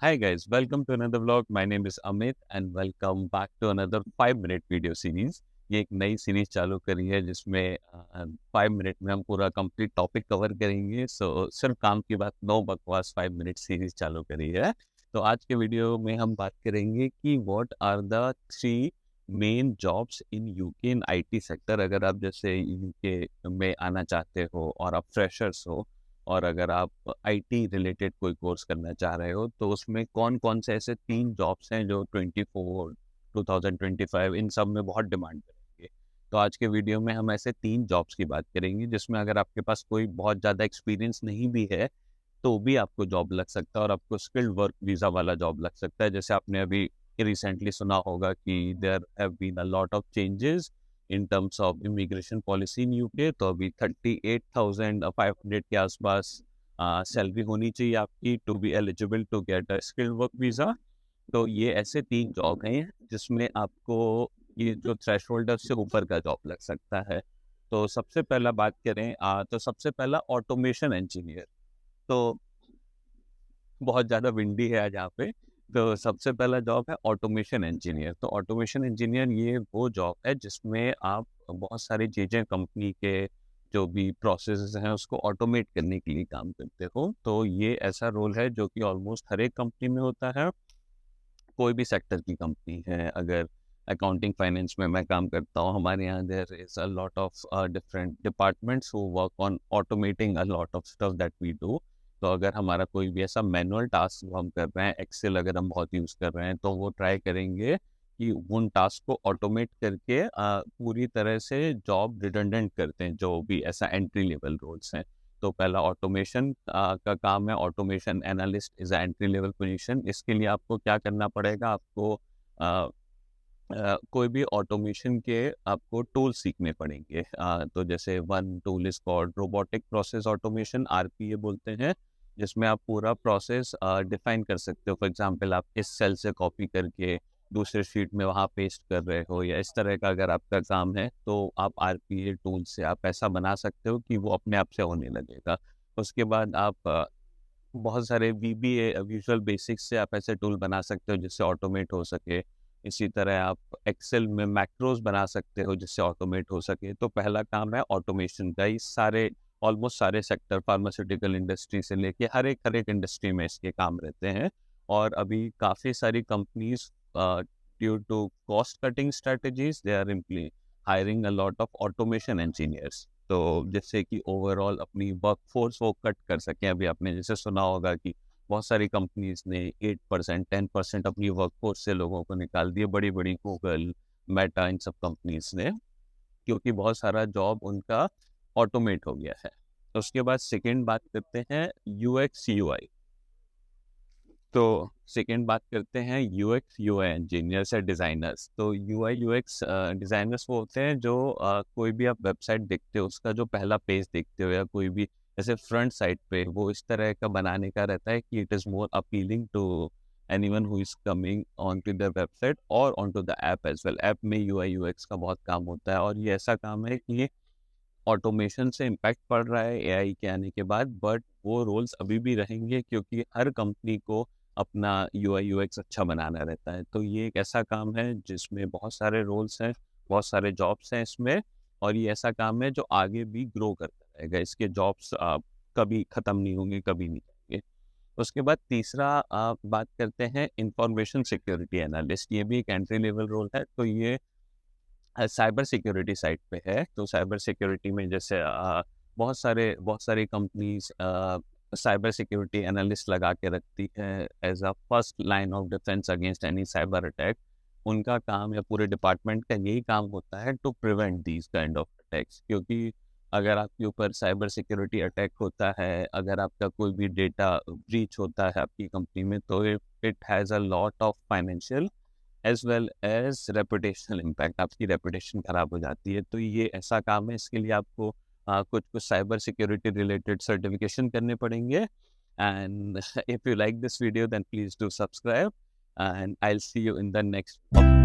Hi guys, welcome to another vlog. My name is Amit and welcome back to another 5 minute video series. ये एक नई series चालू करी है जिसमें 5 मिनट में हम पूरा कंप्लीट टॉपिक कवर करेंगे. सिर्फ काम की बात, नो बकवास 5 मिनट सीरीज चालू करी है. तो आज के वीडियो में हम बात करेंगे कि what are the 3 main jobs in UK in IT sector. अगर आप जैसे यूके में आना चाहते हो और आप फ्रेशर्स हो और अगर आप आईटी रिलेटेड कोई कोर्स करना चाह रहे हो तो उसमें कौन कौन से ऐसे 3 जॉब्स हैं जो 2025 इन सब में बहुत डिमांड करेंगे. तो आज के वीडियो में हम ऐसे 3 जॉब्स की बात करेंगे जिसमें अगर आपके पास कोई बहुत ज़्यादा एक्सपीरियंस नहीं भी है तो भी आपको जॉब लग सकता है और आपको स्किल्ड वर्क वीज़ा वाला जॉब लग सकता है. जैसे आपने अभी रिसेंटली सुना होगा कि there have been a lot of changes in terms of immigration policy in UK. तो अभी 38,500 के आसपास सैलरी होनी चाहिए आपकी to be eligible to get a skilled work visa. तो ये ऐसे 3 जॉब हैं जिसमें आपको ये जो थ्रेशोल्ड है उससे ऊपर का जॉब लग सकता है. तो सबसे पहला बात करें तो सबसे पहला ऑटोमेशन इंजीनियर. तो बहुत ज़्यादा विंडी है आज यहाँ पे. तो सबसे पहला जॉब है ऑटोमेशन इंजीनियर. तो ऑटोमेशन इंजीनियर ये वो जॉब है जिसमें आप बहुत सारी चीज़ें कंपनी के जो भी प्रोसेसेस हैं उसको ऑटोमेट करने के लिए काम करते हो. तो ये ऐसा रोल है जो कि ऑलमोस्ट हर एक कंपनी में होता है. कोई भी सेक्टर की कंपनी है, अगर अकाउंटिंग फाइनेंस में मैं काम करता हूँ, हमारे यहाँ there is a lot of different departments who work on automating a lot of stuff that we do. तो अगर हमारा कोई भी ऐसा मैनुअल टास्क हम कर रहे हैं, एक्सेल अगर हम बहुत यूज़ कर रहे हैं तो वो ट्राई करेंगे कि उन टास्क को ऑटोमेट करके पूरी तरह से जॉब रिडंडेंट करते हैं जो भी ऐसा एंट्री लेवल रोल्स हैं. तो पहला ऑटोमेशन का काम है. Automation analyst is a entry level position. इसके लिए आपको क्या करना पड़ेगा, आपको अ, कोई भी ऑटोमेशन के आपको टूल सीखने पड़ेंगे. तो जैसे one tool is called robotic process automation, RPA बोलते हैं, जिसमें आप पूरा प्रोसेस डिफाइन कर सकते हो. फॉर एग्जांपल आप इस सेल से कॉपी करके दूसरे शीट में वहाँ पेस्ट कर रहे हो या इस तरह का अगर आपका काम है तो आप आरपीए टूल से आप ऐसा बना सकते हो कि वो अपने आप से होने लगेगा. उसके बाद आप बहुत सारे वीबीए विजुअल बेसिक्स से आप ऐसे टूल बना सकते हो जिससे ऑटोमेट हो सके. इसी तरह आप एक्सेल में मैक्रोज बना सकते हो जिससे ऑटोमेट हो सके. तो पहला काम है ऑटोमेशन का. ये सारे ऑलमोस्ट सारे सेक्टर, फार्मास्यूटिकल इंडस्ट्री से लेके हर एक इंडस्ट्री में इसके काम रहते हैं. और अभी काफ़ी सारी companies due to cost cutting strategies they are hiring a lot of automation engineers. तो जिससे कि ओवरऑल अपनी वर्कफोर्स वो कट कर सकें. अभी आपने जैसे सुना होगा कि बहुत सारी कंपनीज ने 8% 10% अपनी वर्कफोर्स से लोगों को निकाल दिए. बड़ी बड़ी गूगल, मेटा, इन सब कंपनीज ने, क्योंकि बहुत सारा जॉब उनका ऑटोमेट हो गया है. उसके बाद सेकेंड बात करते हैं यूएक्स यूआई. तो सेकेंड बात करते हैं यूएक्स यूआई इंजीनियर्स या डिज़ाइनर्स. तो यूआई यूएक्स डिज़ाइनर्स वो होते हैं जो कोई भी आप वेबसाइट देखते हो उसका जो पहला पेज देखते हो या कोई भी ऐसे फ्रंट साइड पे वो इस तरह का बनाने का रहता है कि it is more appealing to anyone who is coming on to the website और on to the app as well. App में यूआई यूएक्स का बहुत काम होता है और ये ऐसा काम है कि ऑटोमेशन से इम्पैक्ट पड़ रहा है एआई के आने के बाद, बट वो रोल्स अभी भी रहेंगे क्योंकि हर कंपनी को अपना यूआई यूएक्स अच्छा बनाना रहता है. तो ये एक ऐसा काम है जिसमें बहुत सारे रोल्स हैं, बहुत सारे जॉब्स हैं इसमें. और ये ऐसा काम है जो आगे भी ग्रो करता रहेगा. इसके जॉब्स कभी ख़त्म नहीं होंगे, कभी नहीं जाएंगे. उसके बाद तीसरा बात करते हैं इंफॉर्मेशन सिक्योरिटी एनालिस्ट. ये भी एक एंट्री लेवल रोल है. तो ये साइबर सिक्योरिटी साइट पे है. तो साइबर सिक्योरिटी में जैसे बहुत सारी कंपनीज साइबर सिक्योरिटी एनालिस्ट लगा के रखती है as a first line of defence against any cyber attack. उनका काम या पूरे डिपार्टमेंट का यही काम होता है to prevent these kind of attacks. क्योंकि अगर आपके ऊपर साइबर सिक्योरिटी अटैक होता है, अगर आपका कोई भी डेटा ब्रीच होता है आपकी कंपनी में, तो it has a lot of financial as well as reputational impact. आपकी रेपुटेशन खराब हो जाती है. तो ये ऐसा काम है, इसके लिए आपको कुछ कुछ साइबर सिक्योरिटी रिलेटेड सर्टिफिकेशन करने पड़ेंगे. And if you like this video then please do subscribe and I will see you in the next